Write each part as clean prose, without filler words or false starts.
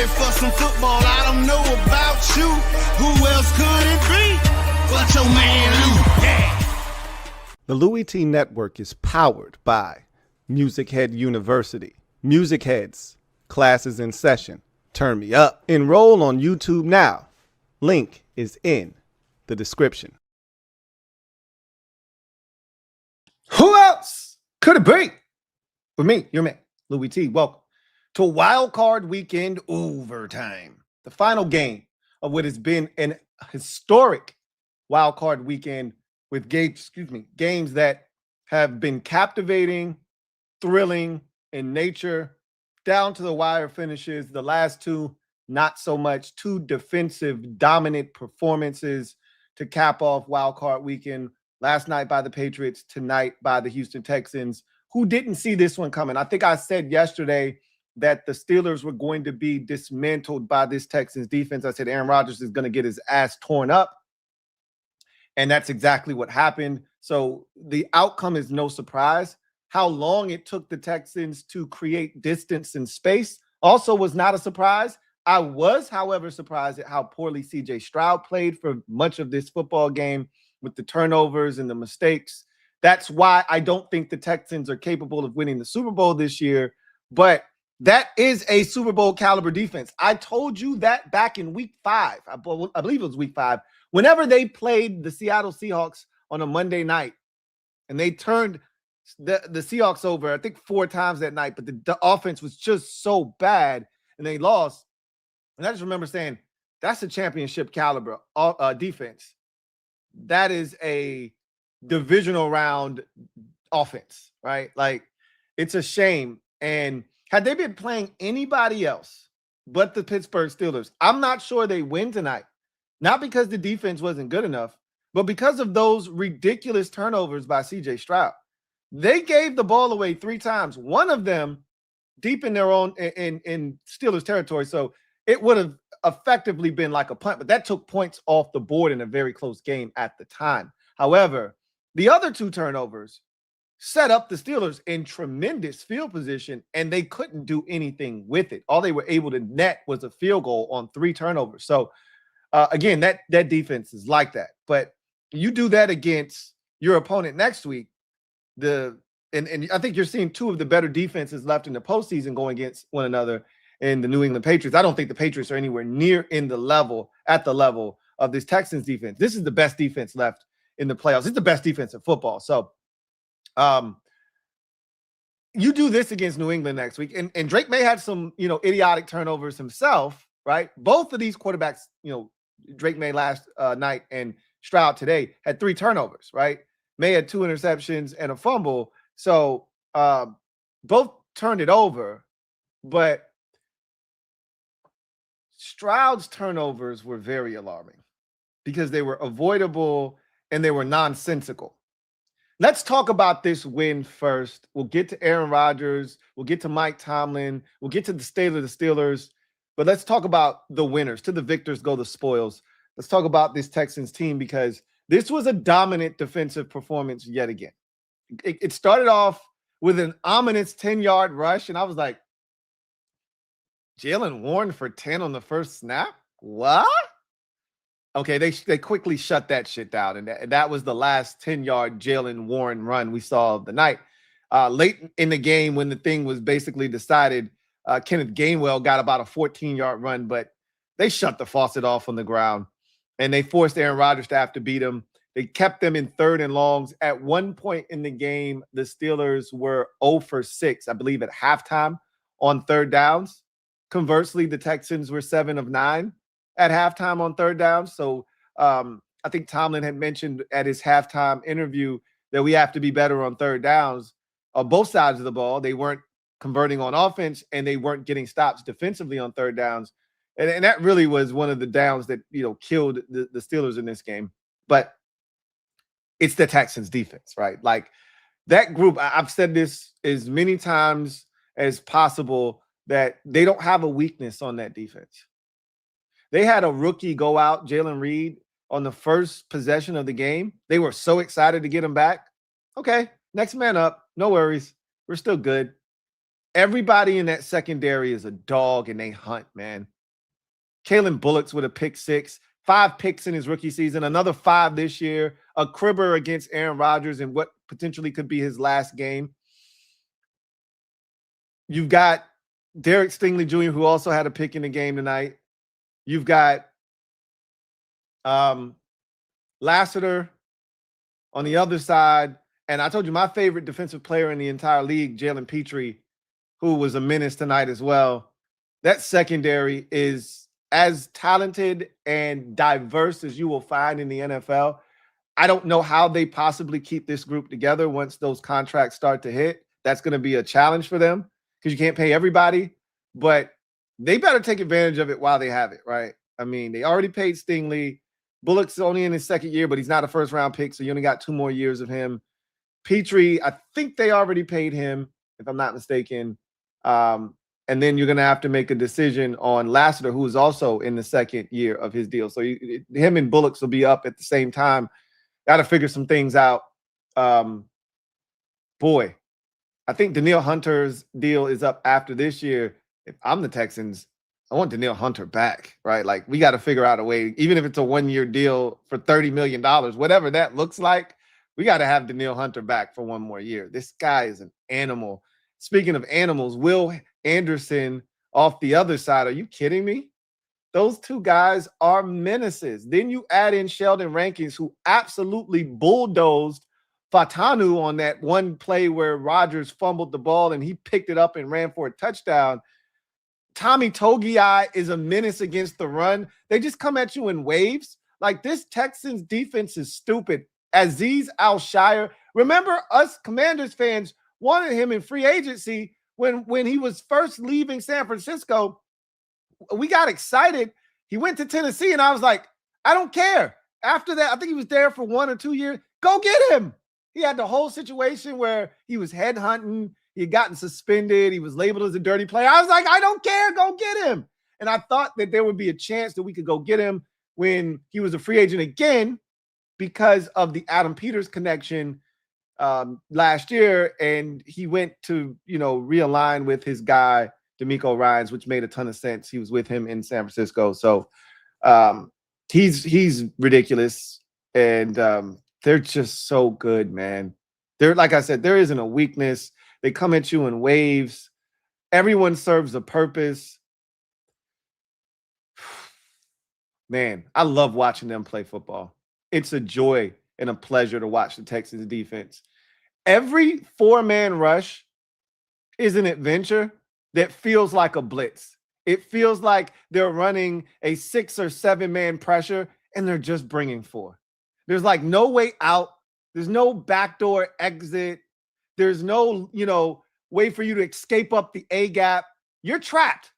ready for some football. I don't know about you. Who else could it be but your man Lou? Yeah. The LouieTeeNetwork is powered by MusicHead University. MusicHeads, classes in session. Turn me up. Enroll on YouTube now. Link is in the description. Who else could it be? With me, your man, Louie T. Welcome to Wildcard Weekend Overtime, the final game of what has been an historic Wildcard Weekend with games that have been captivating, thrilling in nature, down to the wire finishes. The last two, not so much. Two defensive, dominant performances to cap off Wildcard Weekend. Last night by the Patriots, tonight by the Houston Texans, who didn't see this one coming. I think I said yesterday that the Steelers were going to be dismantled by this Texans defense. I said Aaron Rodgers is going to get his ass torn up. And that's exactly what happened. So the outcome is no surprise. How long it took the Texans to create distance and space also was not a surprise. I was, however, surprised at how poorly C.J. Stroud played for much of this football game with the turnovers and the mistakes. That's why I don't think the Texans are capable of winning the Super Bowl this year. But that is a Super Bowl caliber defense. I told you that back in week 5. I believe it was week 5. Whenever they played the Seattle Seahawks on a Monday night, and they turned the Seahawks over, I think 4 times that night, but the offense was just so bad, and they lost. And I just remember saying, that's a championship caliber defense. That is a divisional round offense, right? Like, it's a shame. And had they been playing anybody else but the Pittsburgh Steelers, I'm not sure they win tonight. Not because the defense wasn't good enough, but because of those ridiculous turnovers by C.J. Stroud. They gave the ball away 3 times, one of them deep in their own in Steelers territory. So it would have effectively been like a punt, but that took points off the board in a very close game at the time. However, the other 2 turnovers set up the Steelers in tremendous field position, and they couldn't do anything with it. All they were able to net was a field goal on 3 turnovers. So again, that defense is like that. But you do that against your opponent next week, and I think you're seeing 2 of the better defenses left in the postseason going against one another in the New England Patriots. I don't think the Patriots are anywhere near at the level of this Texans defense. This is the best defense left in the playoffs. It's the best defense in football. So you do this against New England next week, and Drake may have some, idiotic turnovers himself, right? Both of these quarterbacks, Drake May last night and Stroud today had 3 turnovers, right? May had 2 interceptions and a fumble. So both turned it over, but Stroud's turnovers were very alarming because they were avoidable and they were nonsensical. Let's talk about this win first. We'll get to Aaron Rodgers. We'll get to Mike Tomlin. We'll get to the state of the Steelers. But let's talk about the winners. To the victors go the spoils. Let's talk about this Texans team because this was a dominant defensive performance yet again. It started off with an ominous 10-yard rush, and I was like, Jalen Warren for 10 on the first snap? What? Okay, they quickly shut that shit down, and that was the last 10-yard Jalen Warren run we saw of the night. Late in the game when the thing was basically decided, Kenneth Gainwell got about a 14-yard run, but they shut the faucet off on the ground, and they forced Aaron Rodgers to have to beat him. They kept them in 3rd and longs. At one point in the game, the Steelers were 0 for 6, I believe, at halftime on 3rd downs. Conversely, the Texans were 7 of 9 at halftime on 3rd down. So I think Tomlin had mentioned at his halftime interview that we have to be better on 3rd downs on both sides of the ball. They weren't converting on offense, and they weren't getting stops defensively on 3rd downs. And that really was one of the downs that, killed the Steelers in this game. But it's the Texans defense, right? Like that group, I've said this as many times as possible, that they don't have a weakness on that defense. They had a rookie go out, Jalen Reed, on the first possession of the game. They were so excited to get him back. Okay, next man up. No worries. We're still good. Everybody in that secondary is a dog, and they hunt, man. Kalen Bullock's with a pick 6, 5 picks in his rookie season, another 5 this year, a cribber against Aaron Rodgers in what potentially could be his last game. You've got Derek Stingley Jr., who also had a pick in the game tonight. You've got Lassiter on the other side. And I told you my favorite defensive player in the entire league, Jalen Petrie, who was a menace tonight as well. That secondary is as talented and diverse as you will find in the NFL. I don't know how they possibly keep this group together once those contracts start to hit. That's going to be a challenge for them because you can't pay everybody, but they better take advantage of it while they have it, right? I mean, they already paid Stingley. Bullock's only in his second year, but he's not a first-round pick, so you only got 2 more years of him. Petrie, I think they already paid him, if I'm not mistaken. And then you're going to have to make a decision on Lassiter, who is also in the second year of his deal. So him and Bullocks will be up at the same time. Got to figure some things out. Boy, I think Danielle Hunter's deal is up after this year. If I'm the Texans, I want Danielle Hunter back, right? Like, we got to figure out a way, even if it's a 1-year deal for $30 million, whatever that looks like, we got to have Danielle Hunter back for 1 more year. This guy is an animal. Speaking of animals, Will Anderson off the other side. Are you kidding me? Those 2 guys are menaces. Then you add in Sheldon Rankins, who absolutely bulldozed Fatanu on that one play where Rodgers fumbled the ball and he picked it up and ran for a touchdown. Tommy Togiai is a menace against the run. They just come at you in waves. Like, this Texans defense is stupid. Azeez Al-Shire. Remember, us Commanders fans wanted him in free agency when he was first leaving San Francisco. We got excited. He went to Tennessee, and I was like, I don't care. After that, I think he was there for 1 or 2 years. Go get him. He had the whole situation where he was headhunting. He had gotten suspended. He was labeled as a dirty player. I was like, I don't care. Go get him. And I thought that there would be a chance that we could go get him when he was a free agent again because of the Adam Peters connection last year. And he went to, realign with his guy, DeMeco Ryans, which made a ton of sense. He was with him in San Francisco. So he's ridiculous. And they're just so good, man. They're, like I said, there isn't a weakness. They come at you in waves. Everyone serves a purpose. Man, I love watching them play football. It's a joy and a pleasure to watch the Texans defense. Every 4-man rush is an adventure that feels like a blitz. It feels like they're running a 6 or 7-man pressure and they're just bringing 4. There's like no way out. There's no backdoor exit. There's no, way for you to escape up the A gap. You're trapped.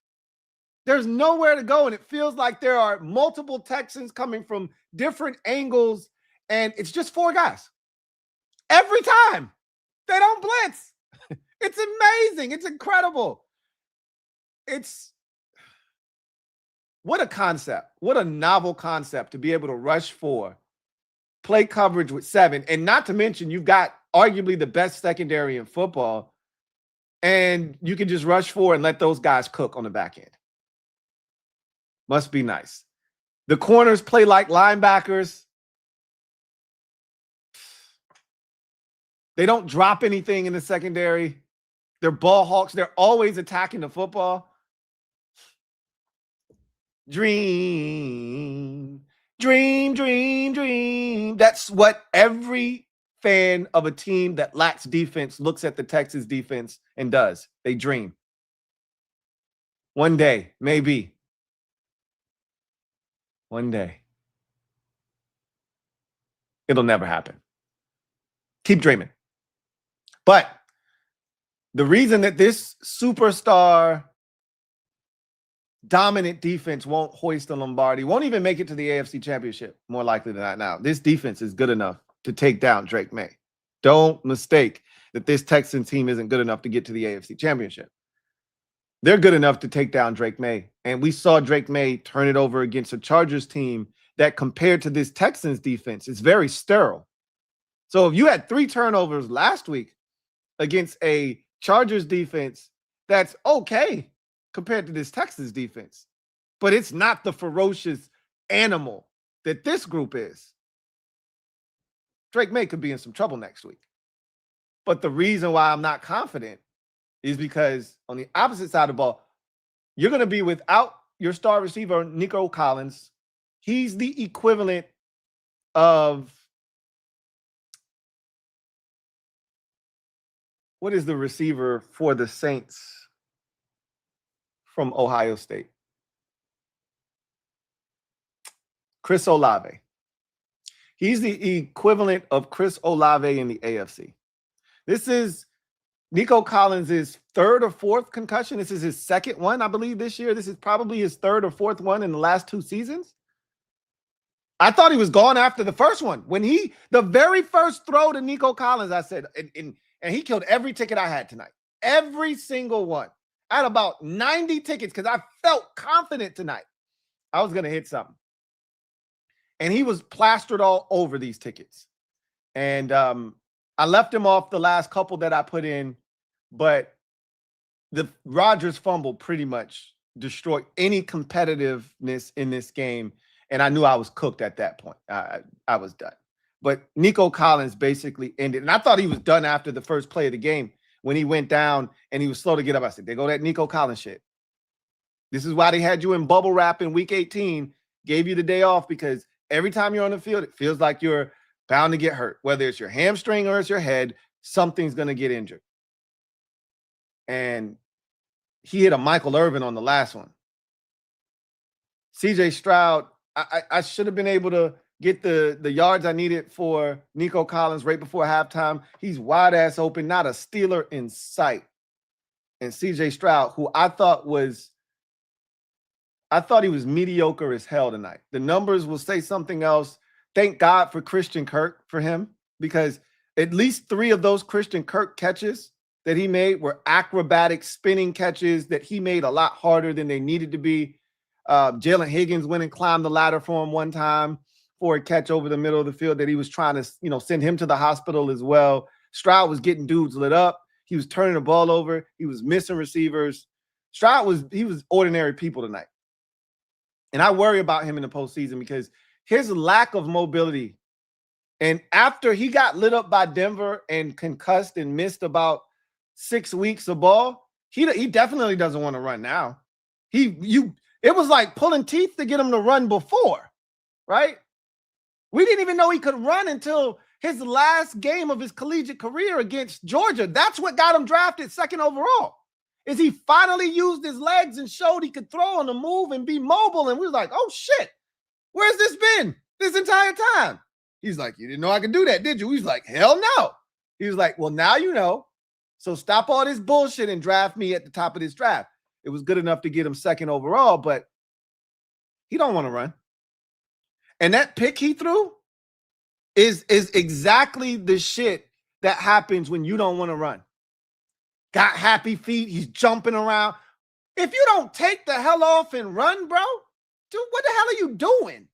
There's nowhere to go. And it feels like there are multiple Texans coming from different angles. And it's just 4 guys. Every time. They don't blitz. It's amazing. It's incredible. What a concept. What a novel concept to be able to rush 4, play coverage with 7, and not to mention you've got arguably the best secondary in football, and you can just rush 4 and let those guys cook on the back end. Must be nice. The corners play like linebackers. They don't drop anything in the secondary. They're ball hawks. They're always attacking the football. Dream. Dream, dream, dream. That's what every fan of a team that lacks defense looks at the Texas defense and does. They dream. One day, maybe. One day. It'll never happen. Keep dreaming. But the reason that this superstar dominant defense won't hoist the Lombardi, won't even make it to the AFC Championship, more likely than not now. This defense is good enough to take down Drake May. Don't mistake that this Texans team isn't good enough to get to the AFC Championship. They're good enough to take down Drake May. And we saw Drake May turn it over against a Chargers team that, compared to this Texans defense, is very sterile. So if you had 3 turnovers last week against a Chargers defense that's okay compared to this Texans defense. But it's not the ferocious animal that this group is. Drake May could be in some trouble next week. But the reason why I'm not confident is because on the opposite side of the ball, you're going to be without your star receiver, Nico Collins. He's the equivalent of, what is the receiver for the Saints from Ohio State? Chris Olave. He's the equivalent of Chris Olave in the AFC. This is Nico Collins' third or fourth concussion. This is his second one, I believe, this year. This is probably his third or fourth one in the last 2 seasons. I thought he was gone after the first one. When the very first throw to Nico Collins, I said, and he killed every ticket I had tonight. Every single one. I had about 90 tickets because I felt confident tonight I was going to hit something. And he was plastered all over these tickets. And I left him off the last couple that I put in, but the Rodgers fumble pretty much destroyed any competitiveness in this game. And I knew I was cooked at that point. I was done. But Nico Collins basically ended. And I thought he was done after the first play of the game when he went down and he was slow to get up. I said, there go that Nico Collins shit. This is why they had you in bubble wrap in week 18, gave you the day off, because every time you're on the field, it feels like you're bound to get hurt. Whether it's your hamstring or it's your head, something's going to get injured. And he hit a Michael Irvin on the last one. CJ Stroud, I should have been able to get the yards I needed for Nico Collins right before halftime. He's wide ass open, not a Steeler in sight. And CJ Stroud, who I thought he was mediocre as hell tonight. The numbers will say something else. Thank God for Christian Kirk for him, because at least 3 of those Christian Kirk catches that he made were acrobatic spinning catches that he made a lot harder than they needed to be. Jalen Higgins went and climbed the ladder for him one time for a catch over the middle of the field that he was trying to, send him to the hospital as well. Stroud was getting dudes lit up. He was turning the ball over. He was missing receivers. Stroud was ordinary people tonight. And I worry about him in the postseason because his lack of mobility, and after he got lit up by Denver and concussed and missed about 6 weeks of ball, he definitely doesn't want to run now. It was like pulling teeth to get him to run before, right? We didn't even know he could run until his last game of his collegiate career against Georgia. That's what got him drafted 2nd overall. Is he finally used his legs and showed he could throw on the move and be mobile. And we was like, oh, shit, where's this been this entire time? He's like, you didn't know I could do that, did you? He's like, hell no. He was like, well, now you know. So stop all this bullshit and draft me at the top of this draft. It was good enough to get him 2nd overall, but he don't want to run. And that pick he threw is exactly the shit that happens when you don't want to run. Got happy feet. He's jumping around. If you don't take the hell off and run, bro, dude, what the hell are you doing?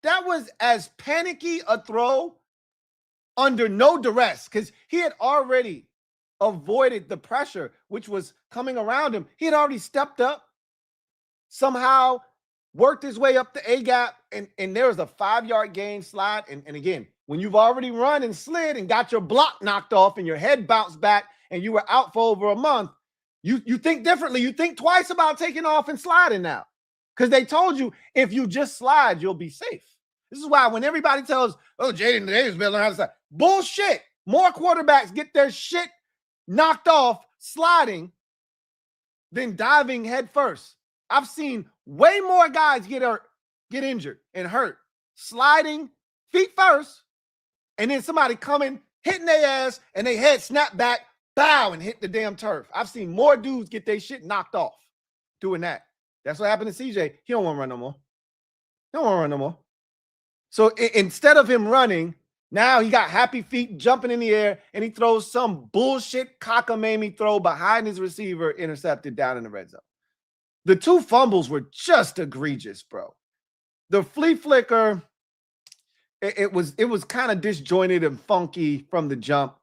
That was as panicky a throw under no duress because he had already avoided the pressure, which was coming around him. He had already stepped up, somehow worked his way up the A-gap, and there was a 5-yard gain slide. And again, when you've already run and slid and got your block knocked off and your head bounced back and you were out for over a month, you think differently. You think twice about taking off and sliding now because they told you if you just slide, you'll be safe. This is why when everybody tells, oh, Jaden Davis better learn how to slide. Bullshit. More quarterbacks get their shit knocked off sliding than diving head first. I've seen way more guys get injured and hurt sliding feet first, and then somebody coming, hitting their ass, and they head snap back, bow, and hit the damn turf. I've seen more dudes get their shit knocked off doing that. That's what happened to CJ. He don't want to run no more. He don't want to run no more. So instead of him running, now he got happy feet jumping in the air, and he throws some bullshit cockamamie throw behind his receiver, intercepted down in the red zone. The 2 fumbles were just egregious, bro. The flea flicker, it was kind of disjointed and funky from the jump.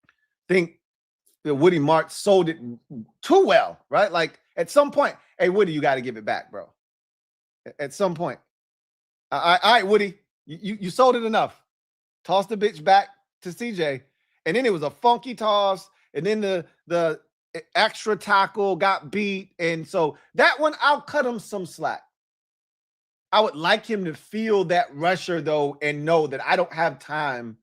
I think Woody Marks sold it too well, right? Like at some point, hey, Woody, you got to give it back, bro. At some point. All right, Woody, you sold it enough. Toss the bitch back to CJ. And then it was a funky toss. And then the extra tackle got beat. And so that one, I'll cut him some slack. I would like him to feel that rusher, though, and know that I don't have time.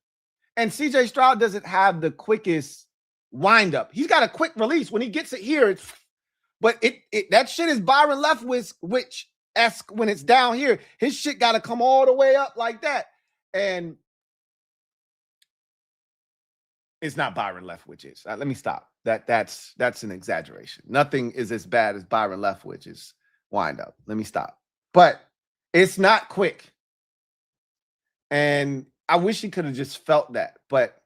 And CJ Stroud doesn't have the quickest windup. He's got a quick release. When he gets it here, but that shit is Byron Leftwich-esque when it's down here. His shit got to come all the way up like that. And it's not Byron Leftwich's. Let me stop. That's an exaggeration. Nothing is as bad as Byron Leftwich's windup. Let me stop. But it's not quick. And I wish he could have just felt that. But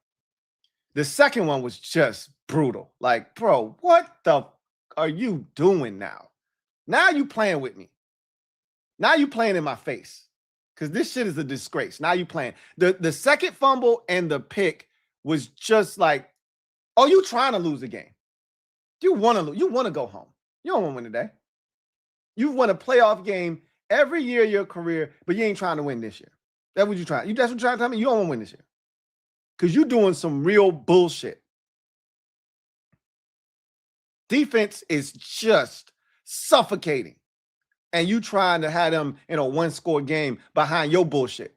the second one was just brutal. Like, bro, what the are you doing now? Now you playing with me. Now you playing in my face. Because this shit is a disgrace. Now you playing. The second fumble and the pick was just like, oh, you trying to lose the game. You want to lose. You want to go home. You don't want to win today. You won a playoff game every year of your career, but you ain't trying to win this year. That's what you're trying. That's what you're trying to tell me. You don't want to win this year. Because you're doing some real bullshit. Defense is just suffocating. And you trying to have them in a one-score game behind your bullshit.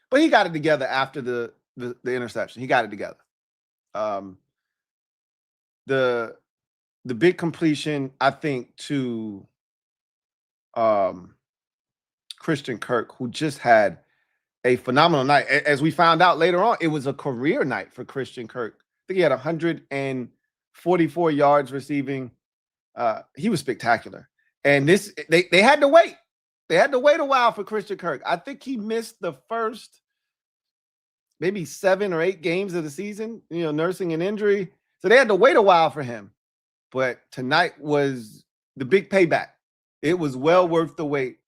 But he got it together after the interception. He got it together. The big completion, I think, to Christian Kirk, who just had a phenomenal night. As we found out later on, it was a career night for Christian Kirk. I think he had 144 yards receiving. He was spectacular. And they had to wait. They had to wait a while for Christian Kirk. I think he missed the first maybe 7 or 8 games of the season, nursing an injury. So they had to wait a while for him. But tonight was the big payback. It was well worth the wait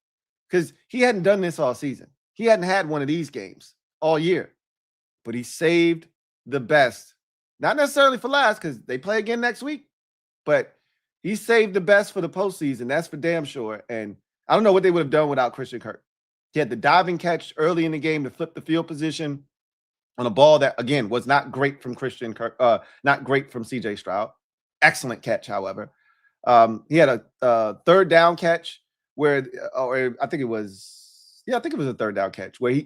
because he hadn't done this all season. He hadn't had one of these games all year. But he saved the best. Not necessarily for last because they play again next week. But he saved the best for the postseason. That's for damn sure. And I don't know what they would have done without Christian Kirk. He had the diving catch early in the game to flip the field position on a ball that, again, was not great from Christian Kirk, not great from CJ Stroud. Excellent catch, however. He had a third down catch where, or I think it was a third down catch where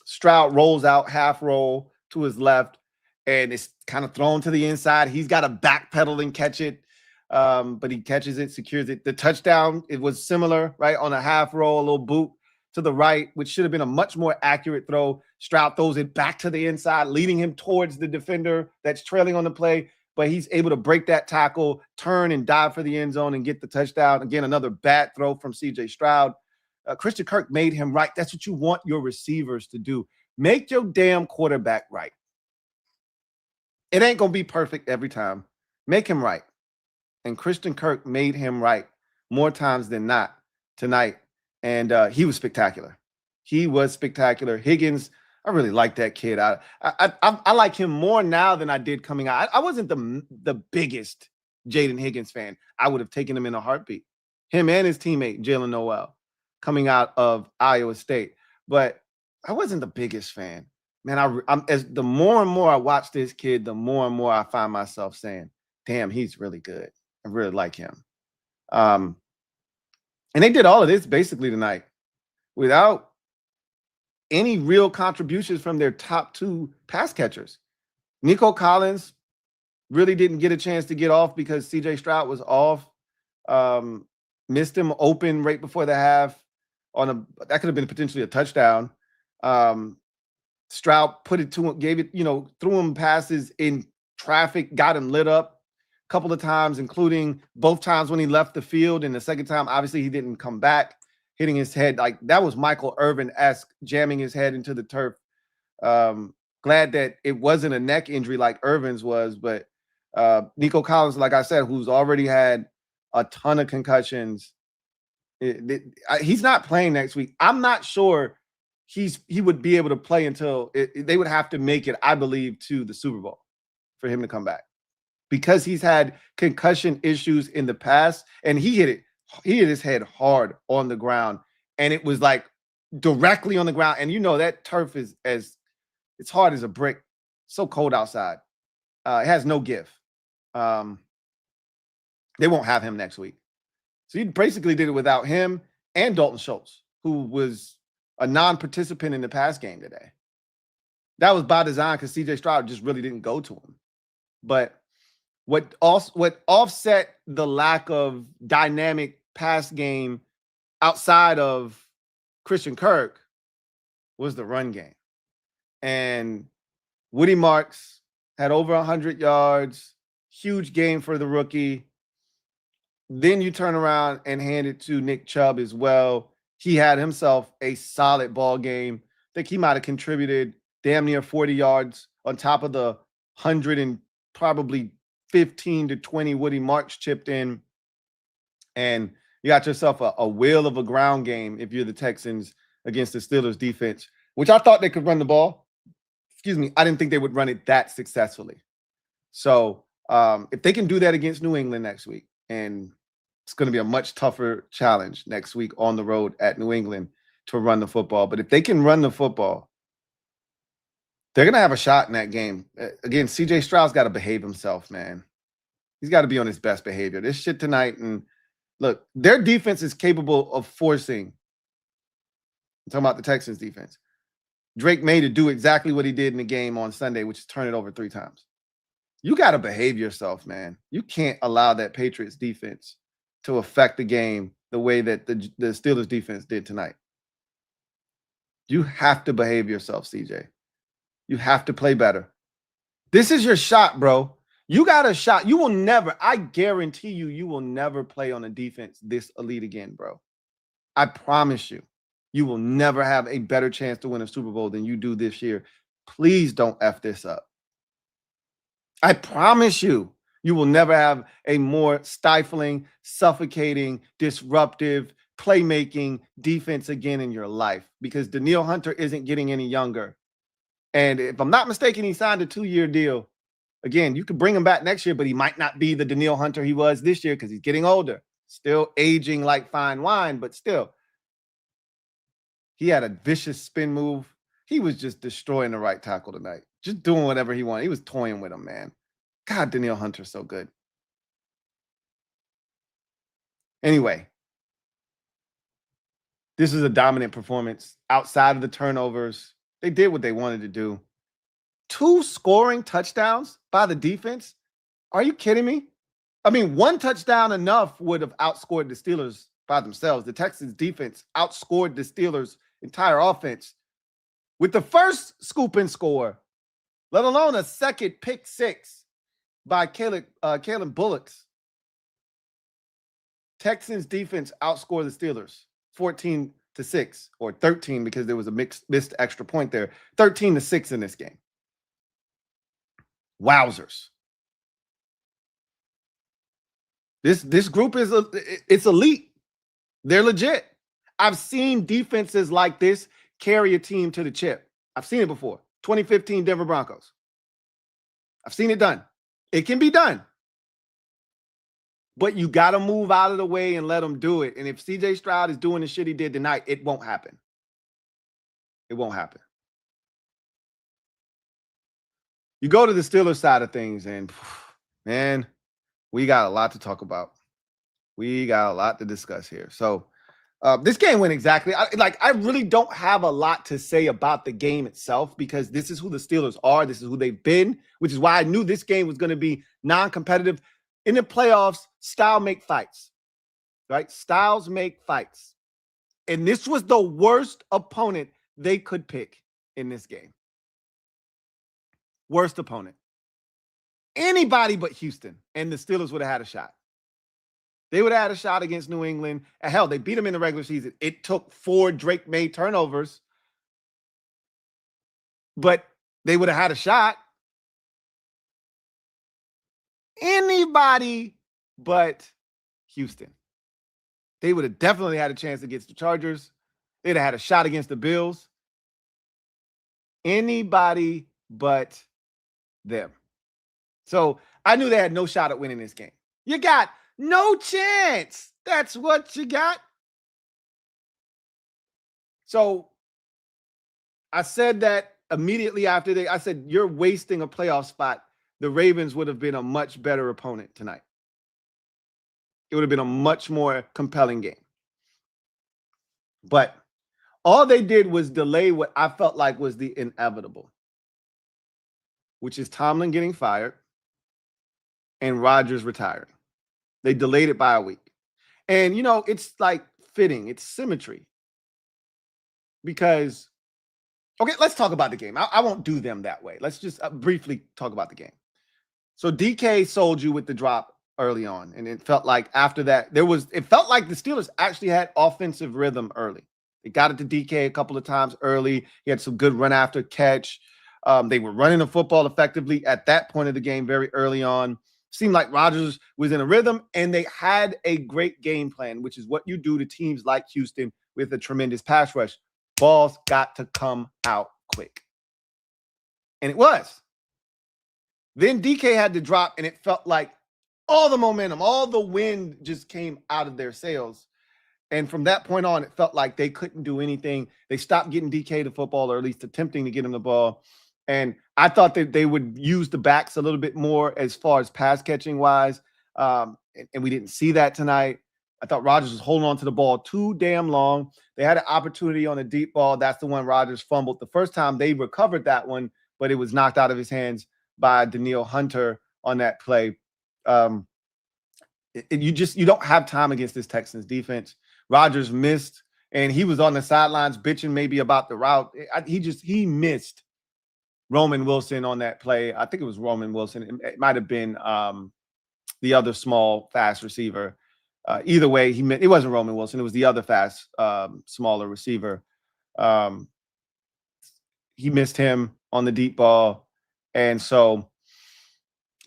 Stroud rolls out half roll to his left and it's kind of thrown to the inside. He's got to backpedal and catch it, but he catches it, secures it. The touchdown, it was similar, right, on a half roll, a little boot to the right, which should have been a much more accurate throw. Stroud throws it back to the inside, leading him towards the defender that's trailing on the play, but he's able to break that tackle, turn and dive for the end zone and get the touchdown. Again, another bad throw from CJ Stroud. Christian Kirk made him right. That's what you want your receivers to do. Make your damn quarterback right. It ain't going to be perfect every time. Make him right. And Christian Kirk made him right more times than not tonight. And he was spectacular. He was spectacular. Higgins, I really like that kid. I like him more now than I did coming out. I wasn't the biggest Jaden Higgins fan. I would have taken him in a heartbeat. Him and his teammate, Jalen Noel, coming out of Iowa State. But I wasn't the biggest fan. Man, as the more and more I watch this kid, the more and more I find myself saying, damn, he's really good. I really like him. And they did all of this basically tonight without any real contributions from their top 2 pass catchers. Nico Collins really didn't get a chance to get off because CJ Stroud was off. Missed him open right before the half that could have been potentially a touchdown. Stroud put it to him, gave it, threw him passes in traffic, got him lit up a couple of times, including both times when he left the field. And the second time, obviously, he didn't come back, hitting his head. Like, that was Michael Irvin-esque, jamming his head into the turf. Glad that it wasn't a neck injury like Irvin's was, but Nico Collins, like I said, who's already had a ton of concussions, he's not playing next week. I'm not sure he would be able to play until they would have to make it, I believe, to the Super Bowl for him to come back, because he's had concussion issues in the past, and he hit his head hard on the ground, and it was like directly on the ground. And you know that turf is it's hard as a brick, so cold outside. It has no give. They won't have him next week. So you basically did it without him and Dalton Schultz, who was a non-participant in the pass game today. That was by design because C.J. Stroud just really didn't go to him. But what offset the lack of dynamic pass game outside of Christian Kirk was the run game. And Woody Marks had over 100 yards, huge game for the rookie. Then you turn around and hand it to Nick Chubb as well. He had himself a solid ball game. I think he might have contributed damn near 40 yards on top of the 100 and probably 15 to 20 Woody Marks chipped in. And you got yourself a wheel of a ground game if you're the Texans against the Steelers defense, which I thought they could run the ball. Excuse me. I didn't think they would run it that successfully. So if they can do that against New England next week, and it's going to be a much tougher challenge next week on the road at New England to run the football. But if they can run the football, they're going to have a shot in that game. Again, C.J. Stroud's got to behave himself, man. He's got to be on his best behavior. This shit tonight, and look, their defense is capable of forcing, I'm talking about the Texans defense, Drake May to do exactly what he did in the game on Sunday, which is turn it over 3 times. You got to behave yourself, man. You can't allow that Patriots defense to affect the game the way that the Steelers defense did tonight. You have to behave yourself, CJ. You have to play better. This is your shot, bro. You got a shot. You will never, I guarantee you, you will never play on a defense this elite again, bro. I promise you. You will never have a better chance to win a Super Bowl than you do this year. Please don't F this up. I promise you, you will never have a more stifling, suffocating, disruptive, playmaking defense again in your life, because Danielle Hunter isn't getting any younger. And if I'm not mistaken, he signed a 2-year deal. Again, you could bring him back next year, but he might not be the Danielle Hunter he was this year because he's getting older, still aging like fine wine, but still. He had a vicious spin move. He was just destroying the right tackle tonight, just doing whatever he wanted. He was toying with him, man. God, Danielle Hunter's so good. Anyway, this is a dominant performance outside of the turnovers. They did what they wanted to do. 2 scoring touchdowns by the defense? Are you kidding me? I mean, 1 touchdown enough would have outscored the Steelers by themselves. The Texans defense outscored the Steelers' entire offense with the first scoop and score, let alone a second pick 6 by Kalen Bullock's. Texans defense outscored the Steelers 14-6, or 13 because there was a missed extra point there. 13-6 in this game. Wowzers. This group is it's elite. They're legit. I've seen defenses like this carry a team to the chip. I've seen it before. 2015 Denver Broncos. I've seen it done. It can be done. But you got to move out of the way and let them do it. And if C.J. Stroud is doing the shit he did tonight, it won't happen. It won't happen. You go to the Steelers side of things, and man, we got a lot to talk about. We got a lot to discuss here. So this game went exactly I really don't have a lot to say about the game itself, because this is who the Steelers are. This is who they've been, which is why I knew this game was going to be non-competitive. In the playoffs, style make fights, right? Styles make fights. And this was the worst opponent they could pick in this game. Worst opponent. Anybody but Houston, and the Steelers would have had a shot. They would have had a shot against New England. And hell, they beat them in the regular season. It took 4 Drake May turnovers, but they would have had a shot. Anybody but Houston. They would have definitely had a chance against the Chargers. They'd have had a shot against the Bills. Anybody but them. So I knew they had no shot at winning this game. You got no chance. That's what you got. So I said that immediately after I said, you're wasting a playoff spot. The Ravens would have been a much better opponent tonight. It would have been a much more compelling game. But all they did was delay what I felt like was the inevitable, which is Tomlin getting fired and Rodgers retiring. They delayed it by a week. And, you know, it's like fitting. It's symmetry. Because, okay, let's talk about the game. I won't do them that way. Let's just briefly talk about the game. So DK sold you with the drop early on. And it felt like after that, it felt like the Steelers actually had offensive rhythm early. They got it to DK a couple of times early. He had some good run after catch. They were running the football effectively at that point of the game very early on. Seemed like Rodgers was in a rhythm, and they had a great game plan, which is what you do to teams like Houston with a tremendous pass rush. Balls got to come out quick. And it was. Then DK had to drop, and it felt like all the momentum, all the wind just came out of their sails. And from that point on, it felt like they couldn't do anything. They stopped getting DK the football, or at least attempting to get him the ball. And I thought that they would use the backs a little bit more as far as pass catching wise. And we didn't see that tonight. I thought Rodgers was holding on to the ball too damn long. They had an opportunity on a deep ball. That's the one Rodgers fumbled. The first time they recovered that one, but it was knocked out of his hands by Danielle Hunter on that play. You don't have time against this Texans defense. Rodgers missed, and he was on the sidelines bitching maybe about the route. He missed Roman Wilson on that play. I think it was Roman Wilson. It might have been the other small, fast receiver. Either way, it wasn't Roman Wilson. It was the other fast, smaller receiver. He missed him on the deep ball. And so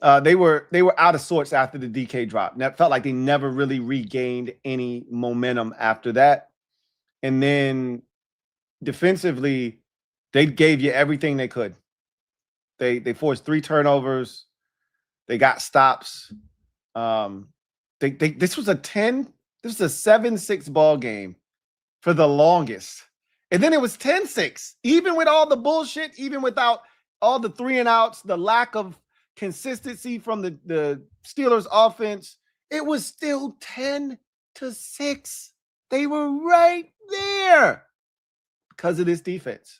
they were out of sorts after the DK drop. And that felt like they never really regained any momentum after that. And then defensively, they gave you everything they could. They forced 3 turnovers. They got stops. This was a 7-6 ball game for the longest. And then it was 10-6. Even with all the bullshit, even without all the 3 and outs, the lack of consistency from the Steelers offense, it was still 10-6. They were right there because of this defense.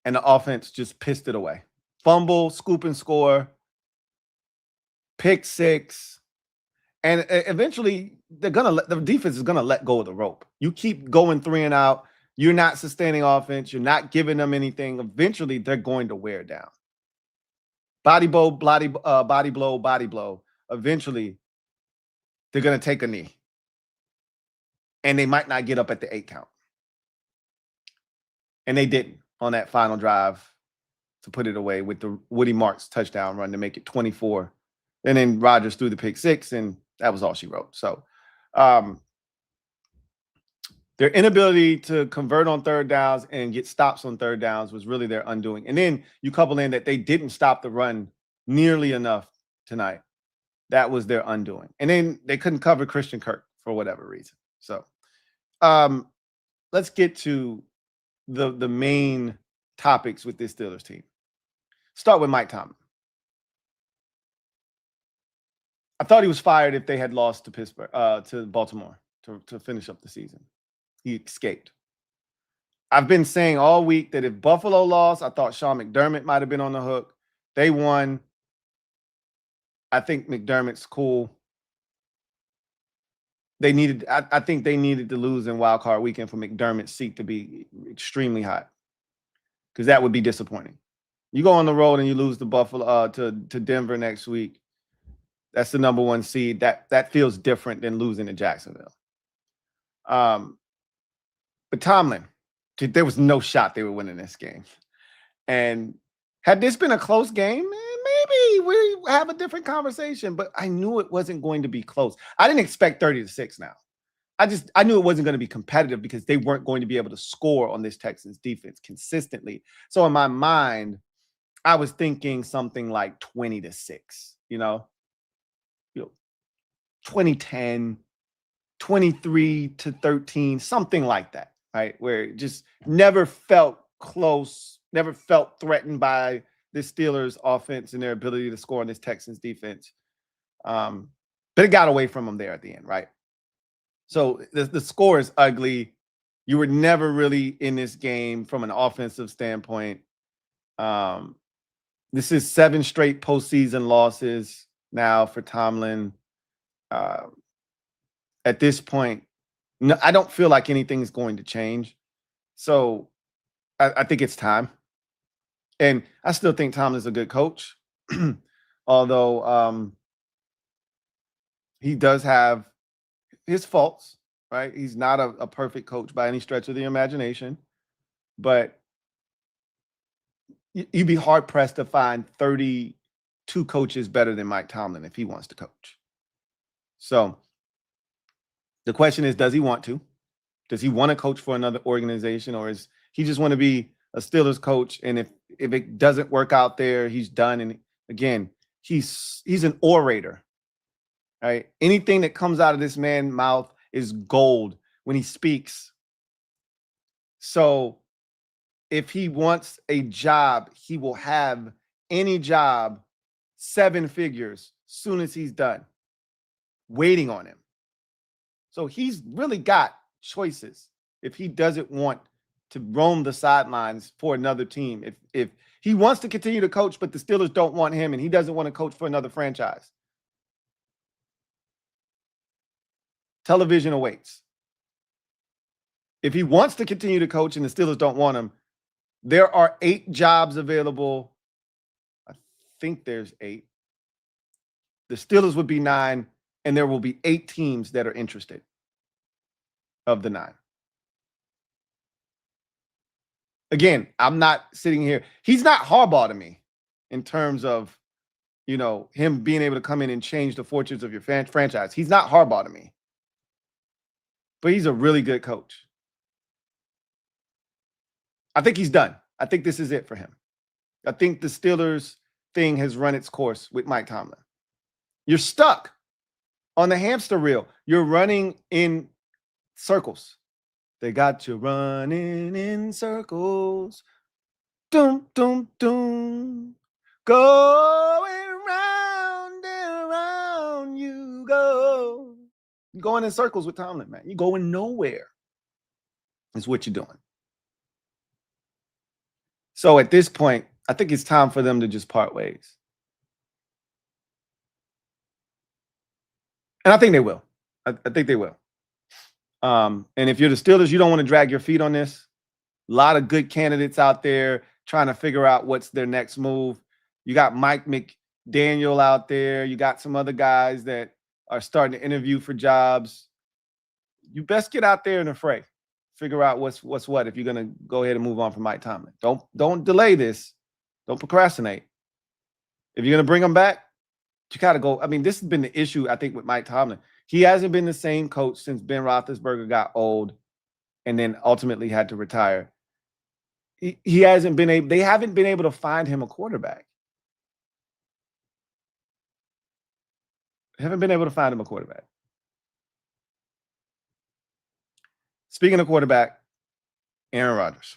And the offense just pissed it away. Fumble, scoop and score, pick 6. And eventually the defense is gonna let go of the rope. You keep going 3 and out, you're not sustaining offense, you're not giving them anything. Eventually they're going to wear down. Body blow, body blow. Eventually they're gonna take a knee. And they might not get up at the 8 count. And they didn't on that final drive to put it away with the Woody Marks touchdown run to make it 24. And then Rodgers threw the pick 6, and that was all she wrote. So their inability to convert on third downs and get stops on third downs was really their undoing. And then you couple in that they didn't stop the run nearly enough tonight. That was their undoing. And then they couldn't cover Christian Kirk for whatever reason. So let's get to the main topics with this Steelers team. Start with Mike Tomlin. I thought he was fired if they had lost to Pittsburgh, to Baltimore to finish up the season. He escaped. I've been saying all week that if Buffalo lost, I thought Sean McDermott might have been on the hook. They won. I think McDermott's cool. I think they needed to lose in Wildcard Weekend for McDermott's seat to be extremely hot, because that would be disappointing. You go on the road and you lose to Buffalo to Denver next week. That's the number 1 seed. That feels different than losing to Jacksonville. But Tomlin, there was no shot they were winning this game. And had this been a close game, maybe we have a different conversation. But I knew it wasn't going to be close. I didn't expect 30-6 now. I knew it wasn't going to be competitive because they weren't going to be able to score on this Texans defense consistently. So in my mind, I was thinking something like 20-6, 2010, 23-13, something like that, right? Where it just never felt close, never felt threatened by the Steelers offense and their ability to score on this Texans defense. But it got away from them there at the end, right? So the score is ugly. You were never really in this game from an offensive standpoint. This is 7 straight postseason losses now for Tomlin. At this point, no, I don't feel like anything is going to change. So I think it's time. And I still think Tomlin's a good coach, although he does have his faults, right? He's not a perfect coach by any stretch of the imagination, but you'd be hard-pressed to find 32 coaches better than Mike Tomlin if he wants to coach. So the question is, does he want to? Does he want to coach for another organization, or is he just want to be a Steelers coach? And if it doesn't work out there, he's done. And again, he's an orator, right? Anything that comes out of this man's mouth is gold when he speaks. So if he wants a job, he will have any job, 7 figures, soon as he's done, waiting on him. So he's really got choices if he doesn't want to roam the sidelines for another team. If he wants to continue to coach, but the Steelers don't want him and he doesn't want to coach for another franchise, television awaits. If he wants to continue to coach and the Steelers don't want him, there are 8 jobs available. I think there's 8. The Steelers would be 9, and there will be 8 teams that are interested of the 9. Again, I'm not sitting here. He's not Harbaugh to me in terms of, him being able to come in and change the fortunes of your franchise. He's not Harbaugh to me. But he's a really good coach. I think he's done. I think this is it for him. I think the Steelers thing has run its course with Mike Tomlin. You're stuck on the hamster wheel. You're running in circles. They got you running in circles. Dum, dum, dum. Going round and round you go. You're going in circles with Tomlin, man. You're going nowhere. Is what you're doing. So at this point, I think it's time for them to just part ways. And I think they will. I think they will. And if you're the Steelers, you don't want to drag your feet on this. A lot of good candidates out there trying to figure out what's their next move. You got Mike McDaniel out there. You got some other guys that are starting to interview for jobs. You best get out there in the fray. Figure out what's what if you're going to go ahead and move on from Mike Tomlin. Don't delay this. Don't procrastinate. If you're going to bring him back, you got to go. I mean, this has been the issue, I think, with Mike Tomlin. He hasn't been the same coach since Ben Roethlisberger got old and then ultimately had to retire. He hasn't been able. They haven't been able to find him a quarterback. They haven't been able to find him a quarterback. Speaking of quarterback, Aaron Rodgers.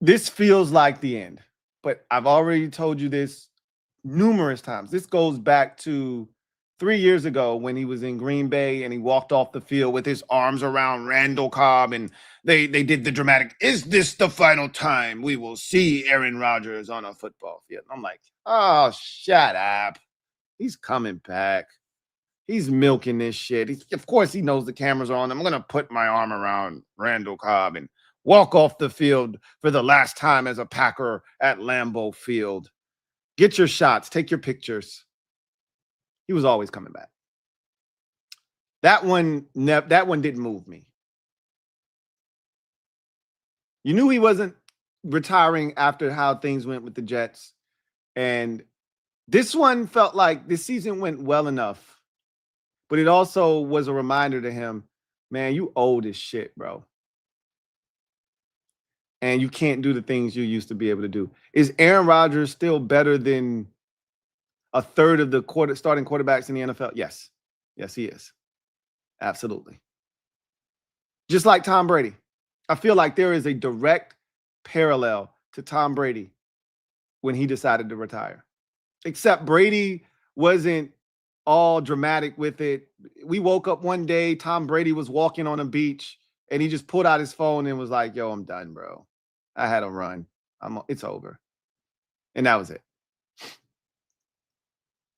This feels like the end, but I've already told you this numerous times. This goes back to 3 years ago when he was in Green Bay and he walked off the field with his arms around Randall Cobb and they did the dramatic, "Is this the final time we will see Aaron Rodgers on a football field?" I'm like, oh, shut up. He's coming back. He's milking this shit. Of course, he knows the cameras are on. I'm going to put my arm around Randall Cobb and walk off the field for the last time as a Packer at Lambeau Field. Get your shots. Take your pictures. He was always coming back. That one didn't move me. You knew he wasn't retiring after how things went with the Jets. And this one felt like this season went well enough, but it also was a reminder to him, man, you old as shit, bro. And you can't do the things you used to be able to do. Is Aaron Rodgers still better than a third of the starting quarterbacks in the NFL? Yes. Yes, he is. Absolutely. Just like Tom Brady. I feel like there is a direct parallel to Tom Brady when he decided to retire. Except Brady wasn't all dramatic with it. We woke up one day, Tom Brady was walking on a beach, and he just pulled out his phone and was like, yo, I'm done, bro. I had a run. It's over. And that was it.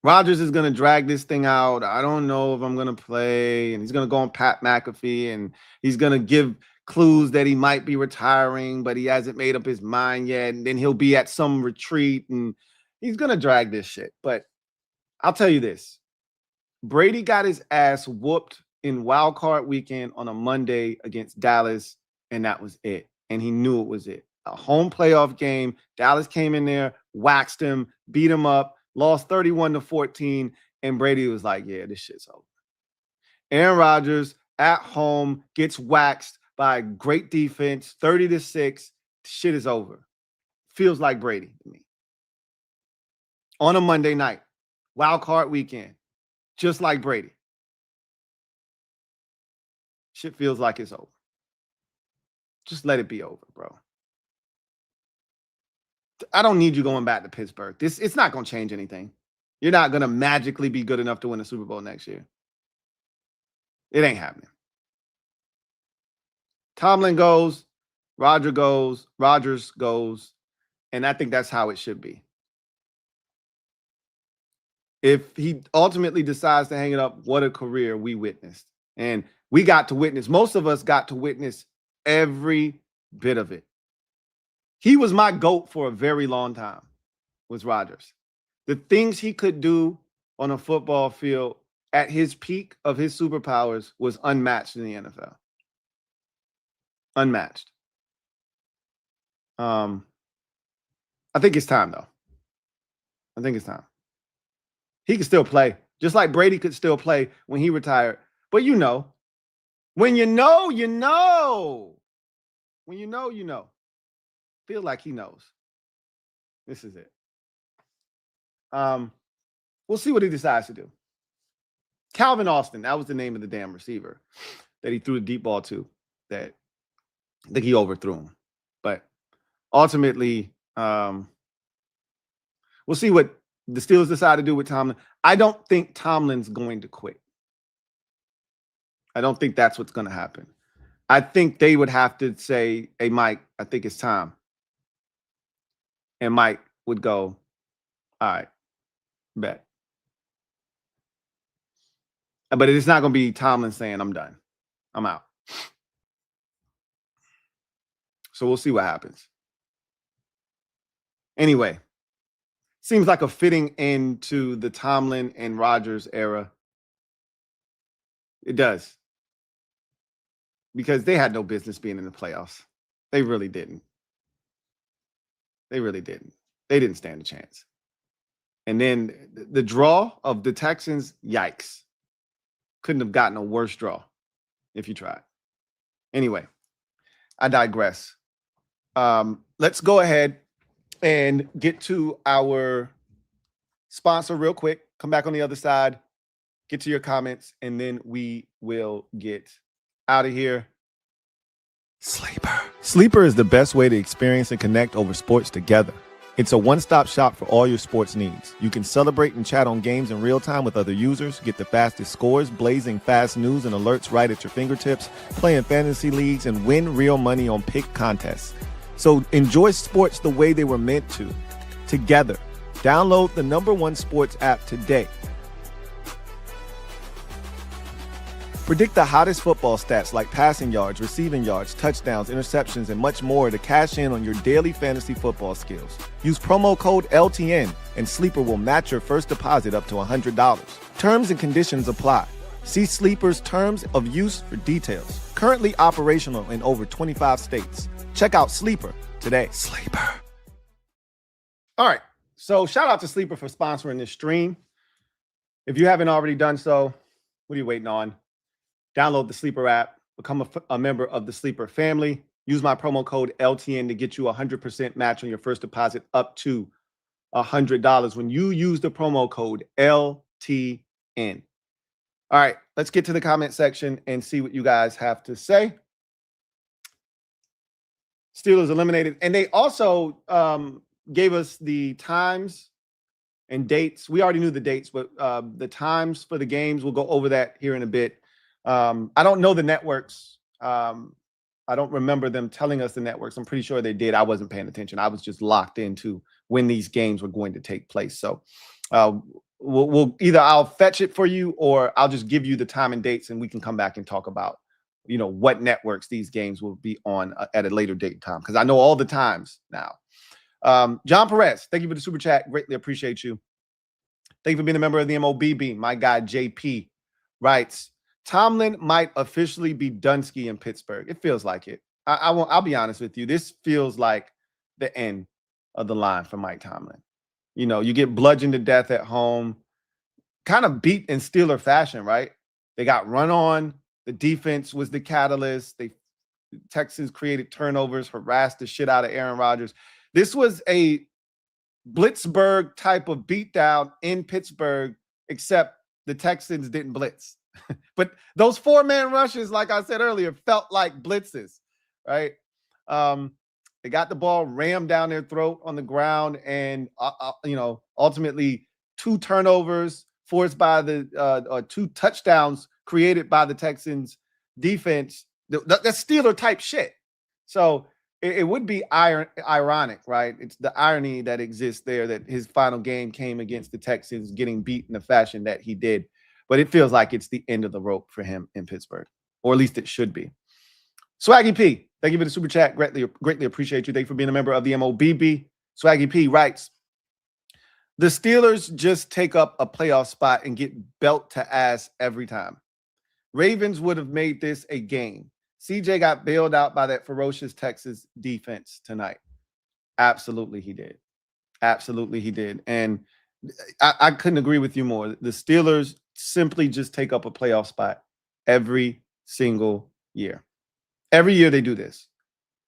Rodgers is going to drag this thing out. I don't know if I'm going to play. And he's going to go on Pat McAfee, and he's going to give clues that he might be retiring, but he hasn't made up his mind yet. And then he'll be at some retreat, and he's going to drag this shit. But I'll tell you this. Brady got his ass whooped in Wildcard Weekend on a Monday against Dallas, and that was it. And he knew it was it. A home playoff game. Dallas came in there, waxed him, beat him up, lost 31-14, and Brady was like, yeah, this shit's over. Aaron Rodgers at home gets waxed by great defense, 30-6. Shit is over. Feels like Brady to me. On a Monday night, Wildcard Weekend, just like Brady. Shit feels like it's over. Just let it be over, bro. I don't need you going back to Pittsburgh. It's not going to change anything. You're not going to magically be good enough to win a Super Bowl next year. It ain't happening. Tomlin goes, Rodgers goes, and I think that's how it should be. If he ultimately decides to hang it up, what a career we witnessed. And we got to witness, most of us got to witness every bit of it. He was my GOAT for a very long time, was Rodgers. The things he could do on a football field at his peak of his superpowers was unmatched in the NFL. Unmatched. I think it's time, though. I think it's time. He can still play, just like Brady could still play when he retired. But you know, when you know, you know. When you know, you know. Feel like he knows. This is it. We'll see what he decides to do. Calvin Austin, that was the name of the damn receiver that he threw the deep ball to. That I think he overthrew him. But ultimately, we'll see what the Steelers decide to do with Tomlin. I don't think Tomlin's going to quit. I don't think that's what's going to happen. I think they would have to say, hey, Mike, I think it's time. And Mike would go, all right, bet. But it's not going to be Tomlin saying, I'm done. I'm out. So we'll see what happens. Anyway, seems like a fitting end to the Tomlin and Rodgers era. It does. Because they had no business being in the playoffs. They really didn't. They really didn't. They didn't stand a chance. And then the draw of the Texans, yikes. Couldn't have gotten a worse draw if you tried. Anyway, I digress. Let's go ahead and get to our sponsor real quick. Come back on the other side. Get to your comments, and then we will get out of here. Sleeper. Sleeper is the best way to experience and connect over sports together. It's a one-stop shop for all your sports needs. You can celebrate and chat on games in real time with other users, get the fastest scores, blazing fast news and alerts right at your fingertips, play in fantasy leagues, and win real money on pick contests. So enjoy sports the way they were meant to, together. Download the #1 sports app today. Predict the hottest football stats like passing yards, receiving yards, touchdowns, interceptions, and much more to cash in on your daily fantasy football skills. Use promo code LTN, and Sleeper will match your first deposit up to $100. Terms and conditions apply. See Sleeper's terms of use for details. Currently operational in over 25 states. Check out Sleeper today. Sleeper. All right. So shout out to Sleeper for sponsoring this stream. If you haven't already done so, What are you waiting on? Download the Sleeper app. Become a member of the Sleeper family. Use my promo code LTN to get you a 100% match on your first deposit up to $100 when you use the promo code LTN. All right, let's get to the comment section and see what you guys have to say. Steelers eliminated. And they also gave us the times and dates. We already knew the dates, but the times for the games, we'll go over that here in a bit. I don't know the networks. I don't remember them telling us the networks. I'm pretty sure they did. I wasn't paying attention. I was just locked into when these games were going to take place. So we'll either I'll fetch it for you or I'll just give you the time and dates and we can come back and talk about, you know, what networks these games will be on at a later date and time. Because I know all the times now. John Perez, thank you for the super chat. Greatly appreciate you. Thank you for being a member of the MOBB. My guy, JP, writes, Tomlin might officially be Dunsky in Pittsburgh. It feels like it. I'll be honest with you. This feels like the end of the line for Mike Tomlin. You know, you get bludgeoned to death at home, kind of beat in Steeler fashion, right? They got run on. The defense was the catalyst. The Texans created turnovers, harassed the shit out of Aaron Rodgers. This was a Blitzburgh type of beatdown in Pittsburgh, except the Texans didn't blitz. But those 4-man rushes, like I said earlier, felt like blitzes, right? They got the ball rammed down their throat on the ground, and you know, ultimately 2 turnovers forced by the 2 touchdowns created by the Texans defense. That's Steeler type shit. So it would be ironic, right? It's the irony that exists there that his final game came against the Texans, getting beat in the fashion that he did. But it feels like it's the end of the rope for him in Pittsburgh, or at least it should be. Swaggy P, thank you for the super chat. Greatly appreciate you. Thank you for being a member of the MOBB. Swaggy P writes, the Steelers just take up a playoff spot and get belt to ass every time. Ravens would have made this a game. CJ got bailed out by that ferocious Texas defense tonight. Absolutely he did. Absolutely he did. And I couldn't agree with you more. The Steelers simply just take up a playoff spot every single year. Every year they do this.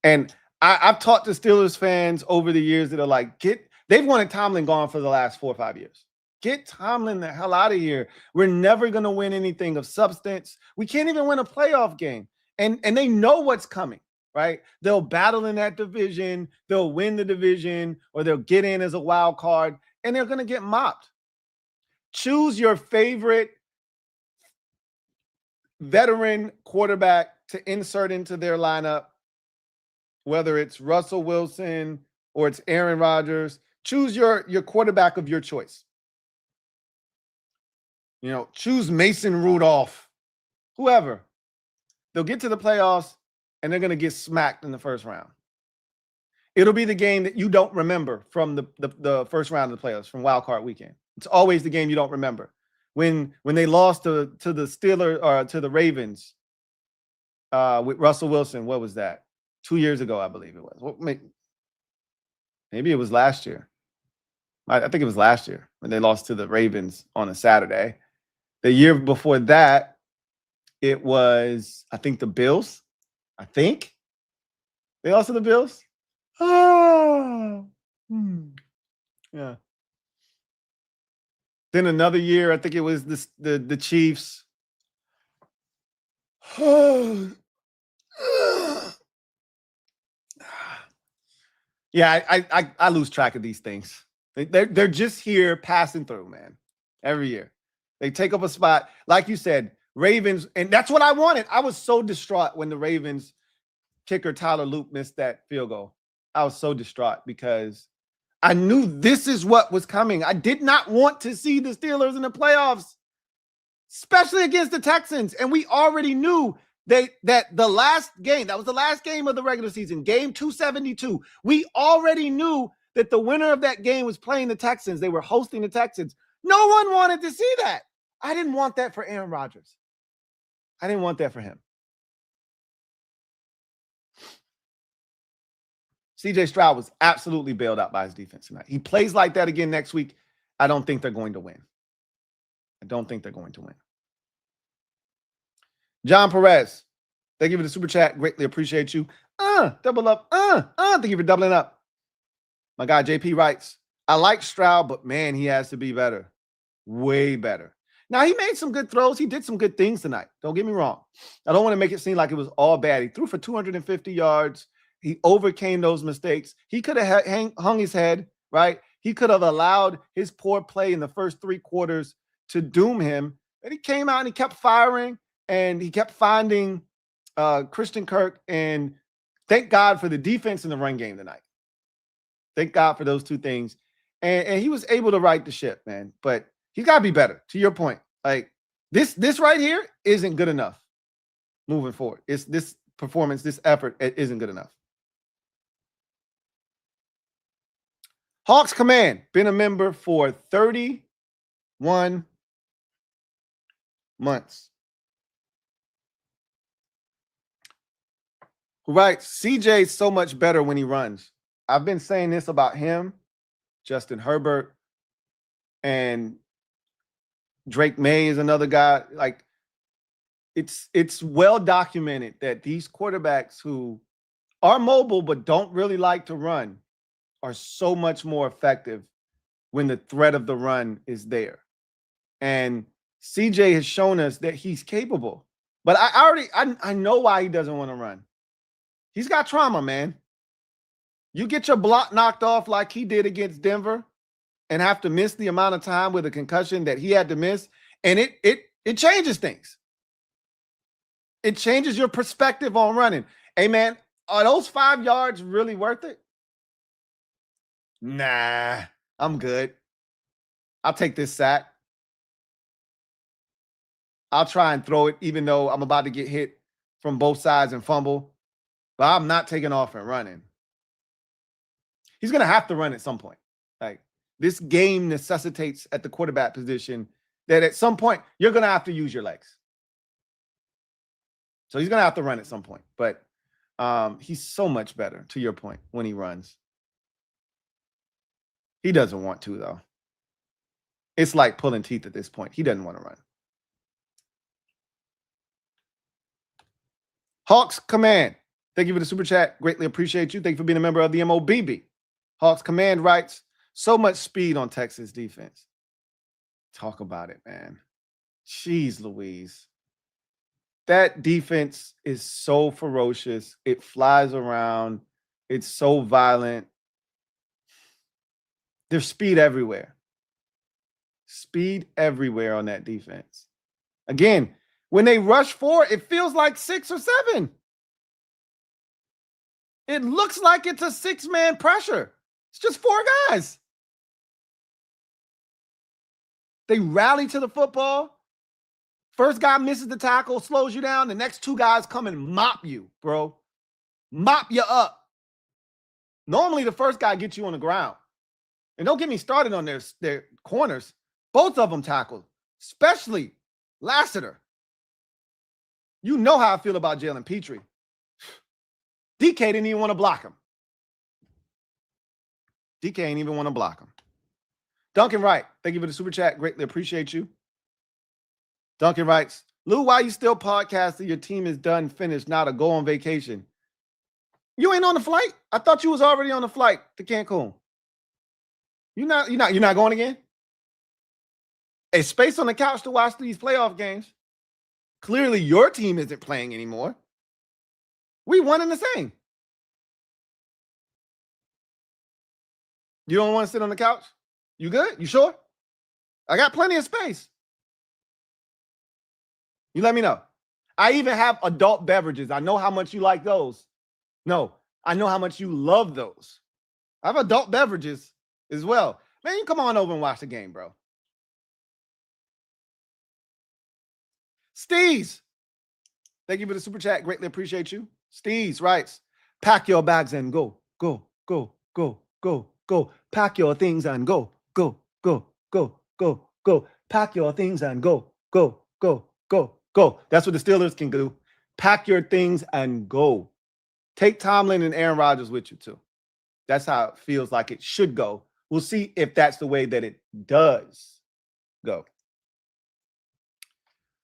And I've talked to Steelers fans over the years that are like, they've wanted Tomlin gone for the last 4 or 5 years. Get Tomlin the hell out of here. We're never going to win anything of substance. We can't even win a playoff game. And they know what's coming, right? They'll battle in that division. They'll win the division, or they'll get in as a wild card, and they're going to get mopped. Choose your favorite veteran quarterback to insert into their lineup, whether it's Russell Wilson or it's Aaron Rodgers. Choose your quarterback of your choice. You know, choose Mason Rudolph, whoever. They'll get to the playoffs, and they're going to get smacked in the first round. It'll be the game that you don't remember from the first round of the playoffs, from Wildcard Weekend. It's always the game you don't remember. When they lost to the Steelers or to the Ravens with Russell Wilson, what was that? 2 years ago, I believe it was. Maybe it was last year. I think it was last year when they lost to the Ravens on a Saturday. The year before that, it was, I think, the Bills. I think they lost to the Bills. Oh, yeah. Then another year, I think it was the Chiefs. Yeah, I lose track of these things. They're just here passing through, man. Every year. They take up a spot. Like you said, Ravens, and that's what I wanted. I was so distraught when the Ravens kicker Tyler Luke missed that field goal. I was so distraught because I knew this is what was coming. I did not want to see the Steelers in the playoffs, especially against the Texans. And we already knew that the last game, that was the last game of the regular season, game 272. We already knew that the winner of that game was playing the Texans. They were hosting the Texans. No one wanted to see that. I didn't want that for Aaron Rodgers. I didn't want that for him. CJ Stroud was absolutely bailed out by his defense tonight. He plays like that again next week. I don't think they're going to win. I don't think they're going to win. John Perez, thank you for the super chat. Greatly appreciate you. Double up. Thank you for doubling up. My guy JP writes, I like Stroud, but man, he has to be better. Way better. Now, he made some good throws. He did some good things tonight. Don't get me wrong. I don't want to make it seem like it was all bad. He threw for 250 yards. He overcame those mistakes. He could have hung his head, right? He could have allowed his poor play in the first 3 quarters to doom him. And he came out and he kept firing, and he kept finding Christian Kirk. And thank God for the defense in the run game tonight. Thank God for those 2 things. And he was able to right the ship, man. But he's got to be better, to your point. Like, this right here isn't good enough moving forward. It's this performance, this effort, it isn't good enough. Hawks Command, been a member for 31 months. Who writes, CJ's so much better when he runs. I've been saying this about him, Justin Herbert, and Drake May is another guy. Like, it's well documented that these quarterbacks who are mobile but don't really like to run are so much more effective when the threat of the run is there. And CJ has shown us that he's capable. But I know why he doesn't want to run. He's got trauma, man. You get your block knocked off like he did against Denver and have to miss the amount of time with a concussion that he had to miss, and it changes things. It changes your perspective on running. Hey, man, are those 5 yards really worth it? Nah, I'm good. I'll take this sack. I'll try and throw it, even though I'm about to get hit from both sides and fumble. But I'm not taking off and running. He's going to have to run at some point. Like, this game necessitates at the quarterback position that at some point you're going to have to use your legs. So he's going to have to run at some point. But he's so much better, to your point, when he runs. He doesn't want to, though. It's like pulling teeth at this point. He doesn't want to run. Hawks Command, thank you for the super chat. Greatly appreciate you. Thank you for being a member of the MOBB. Hawks Command writes, so much speed on Texas defense. Talk about it, man. Jeez Louise. That defense is so ferocious. It flies around. It's so violent. There's speed everywhere. Speed everywhere on that defense. Again, when they rush 4, it feels like 6 or 7. It looks like it's a 6-man pressure. It's just 4 guys. They rally to the football. First guy misses the tackle, slows you down. The next 2 guys come and mop you, bro. Mop you up. Normally, the first guy gets you on the ground. And don't get me started on their corners. Both of them tackled, especially Lassiter. You know how I feel about Jalen Petrie. DK didn't even want to block him. DK ain't even want to block him. Duncan Wright, thank you for the super chat. Greatly appreciate you. Duncan writes, Lou, why you still podcasting? Your team is done, finished, now to go on vacation. You ain't on the flight? I thought you was already on the flight to Cancun. You're not going again? A space on the couch to watch these playoff games. Clearly, your team isn't playing anymore. We one and the same. You don't want to sit on the couch? You good? You sure? I got plenty of space. You let me know. I even have adult beverages. I know how much you like those. No, I know how much you love those. I have adult beverages as well. Man, you come on over and watch the game, bro. Steez, thank you for the super chat. Greatly appreciate you. Steez writes, pack your bags and go, go, go, go, go, go. Pack your things and go, go, go, go, go, go. Pack your things and go, go, go, go, go. That's what the Steelers can do. Pack your things and go. Take Tomlin and Aaron Rodgers with you too. That's how it feels like it should go. We'll see if that's the way that it does go.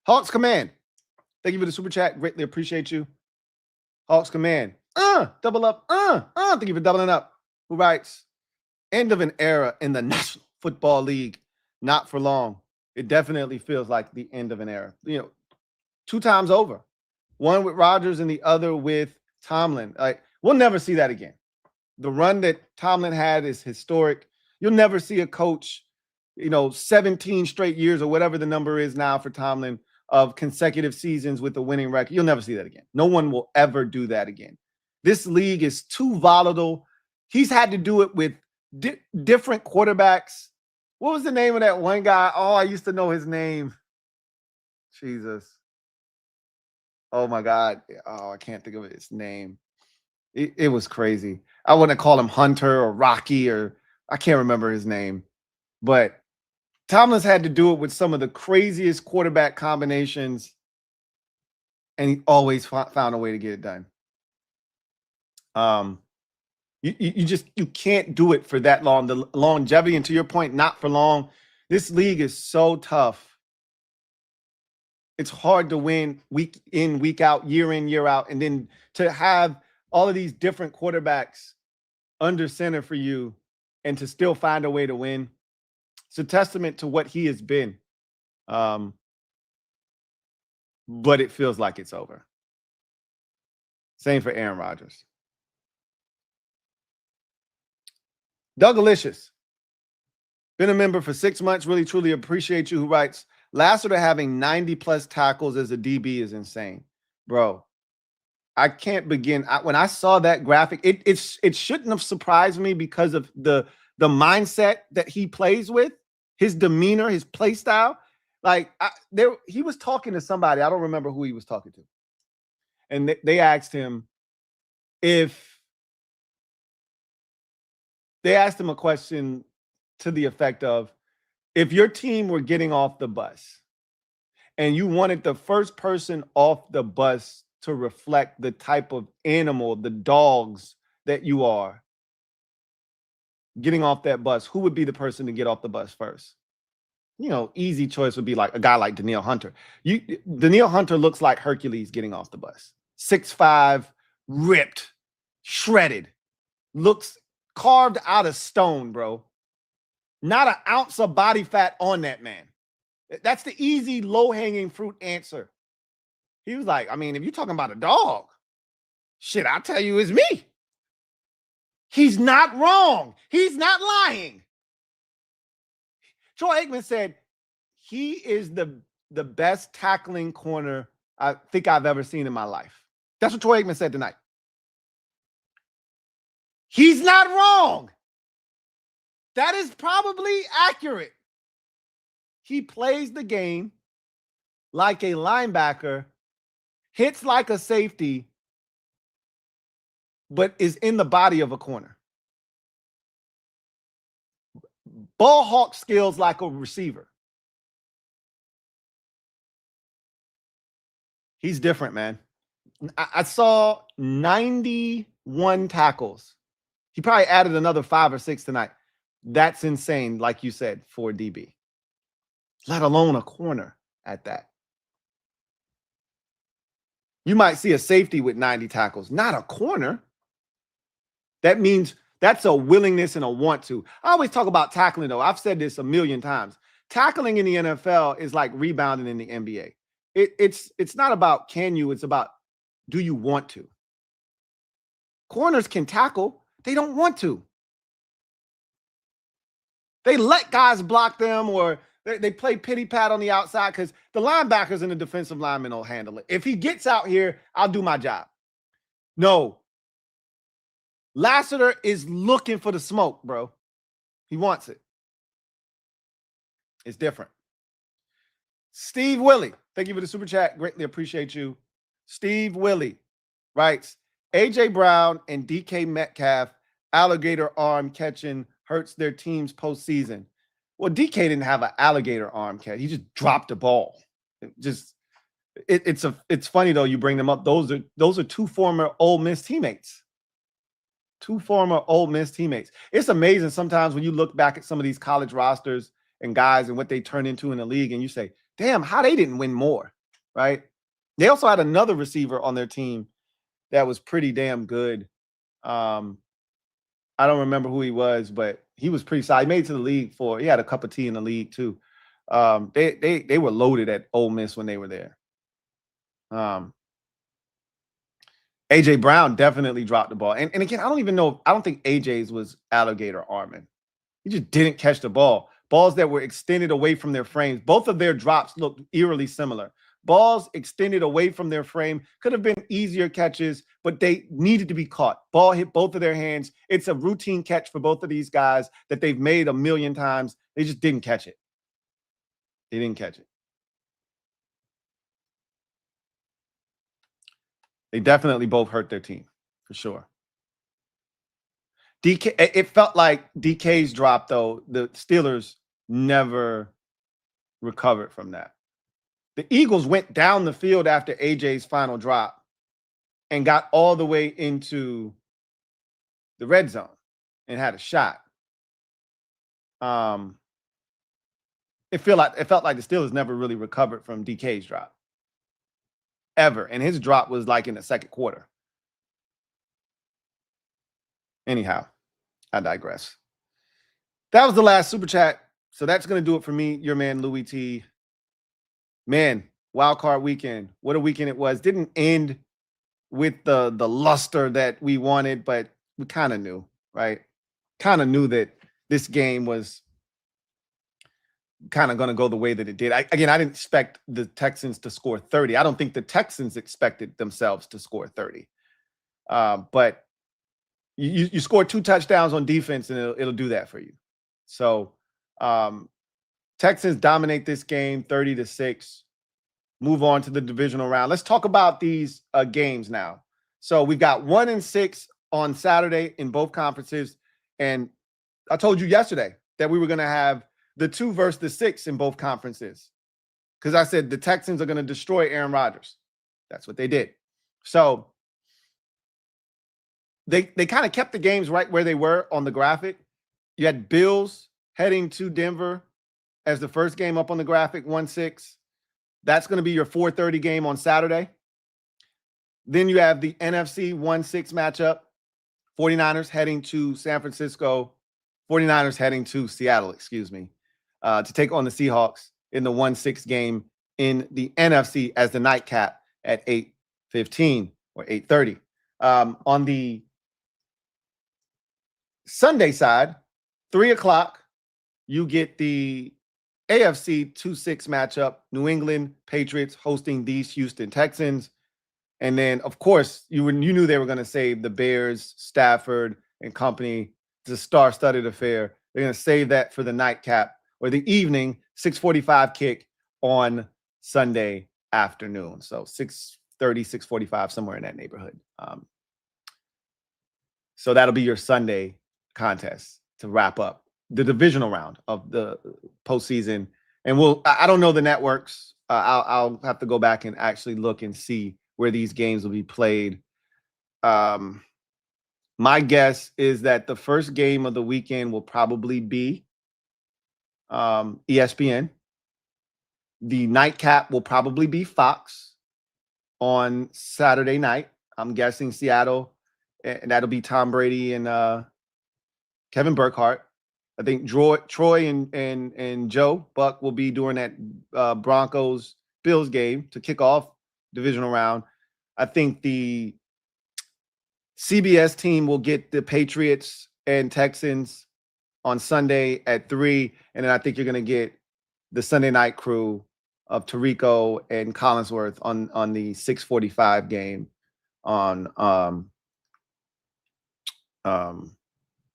Hawks Command, Thank you for the super chat. Greatly appreciate you. Hawks Command. Double up. Thank you for doubling up. Who writes, end of an era in the National Football League. Not for long. It definitely feels like the end of an era. 2 times over. One with Rodgers and the other with Tomlin. Like, we'll never see that again. The run that Tomlin had is historic. You'll never see a coach, 17 straight years or whatever the number is now for Tomlin of consecutive seasons with a winning record. You'll never see that again. No one will ever do that again. This league is too volatile. He's had to do it with different quarterbacks. What was the name of that one guy? Oh, I used to know his name. Jesus. Oh, my God. Oh, I can't think of his name. It was crazy. I wouldn't call him Hunter or Rocky, or I can't remember his name. But Tomlin's had to do it with some of the craziest quarterback combinations, and he always found a way to get it done. You can't do it for that long. The longevity, and to your point, not for long. This league is so tough. It's hard to win week in, week out, year in, year out, and then to have all of these different quarterbacks under center for you and to still find a way to win. It's a testament to what he has been. But it feels like it's over. Same for Aaron Rodgers. Dougalicious. Been a member for 6 months. Really, truly appreciate you. Who writes, Lassiter having 90-plus tackles as a DB is insane. Bro, I can't begin. When I saw that graphic, it shouldn't have surprised me because of the mindset that he plays with, his demeanor, his play style. Like, he was talking to somebody. I don't remember who he was talking to. And they asked him a question to the effect of, if your team were getting off the bus and you wanted the first person off the bus to reflect the type of animal, the dogs that you are getting off that bus, who would be the person to get off the bus first? Easy choice would be like a guy like Danielle Hunter. Danielle Hunter looks like Hercules getting off the bus. 6'5", ripped, shredded, looks carved out of stone, bro. Not an ounce of body fat on that man. That's the easy, low-hanging fruit answer. He was like, if you're talking about a dog, shit, I'll tell you, it's me. He's not wrong. He's not lying. Troy Aikman said he is the best tackling corner I think I've ever seen in my life. That's what Troy Aikman said tonight. He's not wrong. That is probably accurate. He plays the game like a linebacker, hits like a safety, but is in the body of a corner. Ball hawk skills like a receiver. He's different, man. I saw 91 tackles. He probably added another 5 or 6 tonight. That's insane, like you said, for DB. Let alone a corner at that. You might see a safety with 90 tackles, not a corner. That means that's a willingness and a want to. I always talk about tackling, though. I've said this a million times. Tackling in the NFL is like rebounding in the NBA. It's not about can you, it's about do you want to. Corners can tackle. They don't want to. They let guys block them, or they play pity-pat on the outside because the linebackers and the defensive linemen will handle it. If he gets out here, I'll do my job. No. Lassiter is looking for the smoke, bro. He wants it. It's different. Steve Willie, thank you for the super chat. Greatly appreciate you. Steve Willie writes, A.J. Brown and DK Metcalf, alligator arm catching hurts their team's postseason. Well, DK didn't have an alligator arm catch. He just dropped the ball. It's funny though. You bring them up. Those are 2 former Ole Miss teammates. 2 former Ole Miss teammates. It's amazing sometimes when you look back at some of these college rosters and guys and what they turn into in the league, and you say, "Damn, how they didn't win more," right? They also had another receiver on their team that was pretty damn good. I don't remember who he was, but he was pretty solid. He made it to the league he had a cup of tea in the league too. They were loaded at Ole Miss when they were there. AJ Brown definitely dropped the ball. And again, I don't think AJ's was alligator arming. He just didn't catch the ball. Balls that were extended away from their frames. Both of their drops looked eerily similar. Balls extended away from their frame could have been easier catches, but they needed to be caught. Ball hit both of their hands. It's a routine catch for both of these guys that they've made a million times. They just didn't catch it. They didn't catch it. They definitely both hurt their team, for sure. DK, it felt like DK's drop, though. The Steelers never recovered from that. The Eagles went down the field after AJ's final drop and got all the way into the red zone and had a shot. It felt like the Steelers never really recovered from DK's drop ever, and his drop was like in the second quarter. Anyhow, I digress. That was the last super chat, so that's going to do it for me, your man Louie T. Man, wildcard weekend. What a weekend it was. Didn't end with the luster that we wanted, but we kind of knew, right? Kind of knew that this game was kind of going to go the way that it did. I didn't expect the Texans to score 30. I don't think the Texans expected themselves to score 30. But you score 2 touchdowns on defense, and it'll do that for you. So Texans dominate this game 30-6. Move on to the divisional round. Let's talk about these games now. So we've got 1-6 on Saturday in both conferences. And I told you yesterday that we were going to have the 2 versus the 6 in both conferences, because I said the Texans are going to destroy Aaron Rodgers. That's what they did. So they kind of kept the games right where they were on the graphic. You had Bills heading to Denver as the first game up on the graphic, 1-6. That's going to be your 4:30 game on Saturday. Then you have the NFC 1-6 matchup. 49ers heading to San Francisco. 49ers heading to Seattle, to take on the Seahawks in the 1-6 game in the NFC as the nightcap at 8:15 or 8:30. On the Sunday side, 3 o'clock, you get the AFC 2-6 matchup, New England Patriots hosting these Houston Texans. And then, of course, you knew they were going to save the Bears, Stafford, and company. It's a star-studded affair. They're going to save that for the nightcap or the evening 6:45 kick on Sunday afternoon. So 6:30, 6:45, somewhere in that neighborhood. So that'll be your Sunday contest to wrap up the divisional round of the postseason. And I don't know the networks. I'll have to go back and actually look and see where these games will be played. My guess is that the first game of the weekend will probably be ESPN. The nightcap will probably be Fox on Saturday night. I'm guessing Seattle, and that'll be Tom Brady and Kevin Burkhardt. I think Troy and Joe Buck will be doing that Broncos-Bills game to kick off divisional round. I think the CBS team will get the Patriots and Texans on Sunday at 3. And then I think you're going to get the Sunday night crew of Tirico and Collinsworth on the 6:45 game on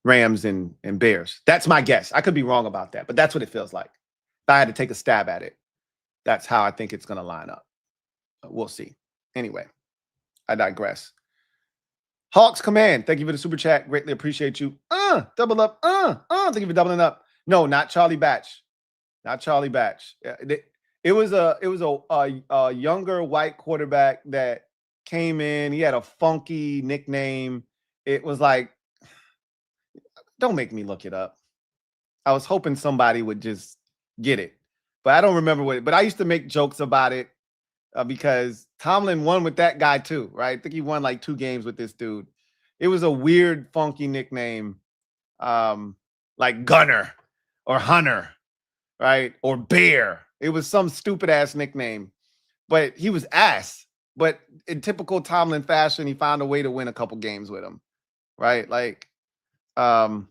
Rams and Bears. That's my guess. I could be wrong about that, but that's what it feels like. If I had to take a stab at it, that's how I think it's going to line up. We'll see. Anyway, I digress. Hawks Command, thank you for the super chat. Greatly appreciate you. Double up. Thank you for doubling up. No, not Charlie Batch. Not Charlie Batch. It was a younger white quarterback that came in. He had a funky nickname. It was like, don't make me look it up. I was hoping somebody would just get it, but I don't remember what. But I used to make jokes about it. because Tomlin won with that guy too, right? I think he won like 2 games with this dude. It was a weird, funky nickname, like Gunner or Hunter, right? Or Bear. It was some stupid ass nickname, but he was ass. But in typical Tomlin fashion, he found a way to win a couple games with him, right? Like, yeah,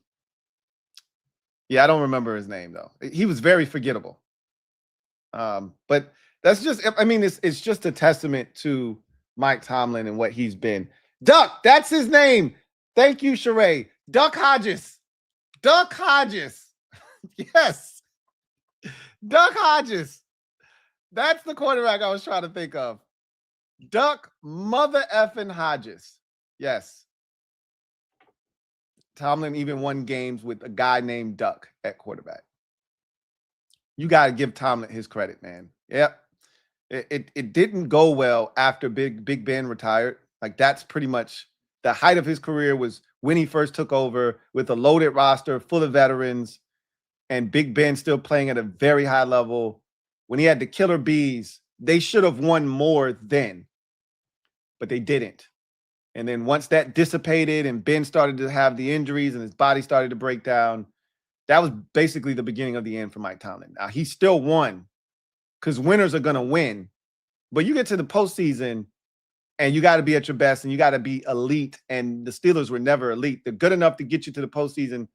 I don't remember his name though. He was very forgettable. But that's just, I mean, it's just a testament to Mike Tomlin and what he's been. Duck, that's his name. Thank you, Sheree. Duck Hodges. Duck Hodges. Yes. Duck Hodges. That's the quarterback I was trying to think of. Duck mother effing Hodges. Yes. Tomlin even won games with a guy named Duck at quarterback. You got to give Tomlin his credit, man. Yep. It didn't go well after Big Ben retired. Like, that's pretty much the height of his career was when he first took over with a loaded roster full of veterans and Big Ben still playing at a very high level. When he had the killer bees, they should have won more then, but they didn't. And then once that dissipated and Ben started to have the injuries and his body started to break down, that was basically the beginning of the end for Mike Tomlin. Now, he still won because winners are going to win. But you get to the postseason and you got to be at your best and you got to be elite. And the Steelers were never elite. They're good enough to get you to the postseason.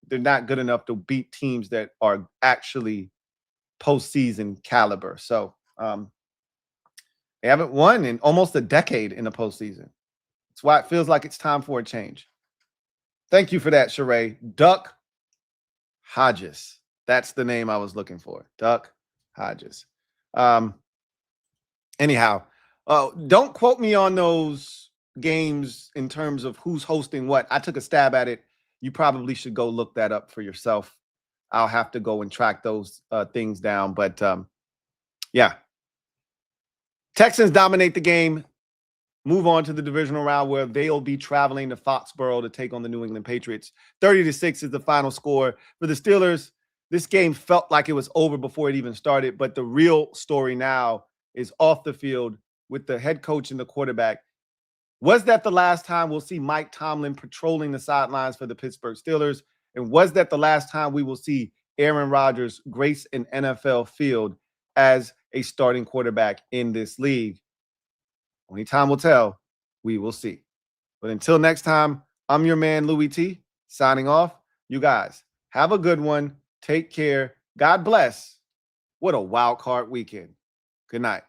They're not good enough to beat teams that are actually postseason caliber. So they haven't won in almost a decade in the postseason. That's why it feels like it's time for a change. Thank you for that, Sheree. Duck Hodges. That's the name I was looking for. Duck Hodges. Anyhow, don't quote me on those games in terms of who's hosting what. I took a stab at it. You probably should go look that up for yourself. I'll have to go and track those things down. But yeah, Texans dominate the game. Move on to the divisional round where they'll be traveling to Foxborough to take on the New England Patriots. 30-6 is the final score. For the Steelers, this game felt like it was over before it even started, but the real story now is off the field with the head coach and the quarterback. Was that the last time we'll see Mike Tomlin patrolling the sidelines for the Pittsburgh Steelers? And was that the last time we will see Aaron Rodgers grace an NFL field as a starting quarterback in this league? Only time will tell. We will see. But until next time, I'm your man, Louie T, signing off. You guys, have a good one. Take care. God bless. What a wild card weekend. Good night.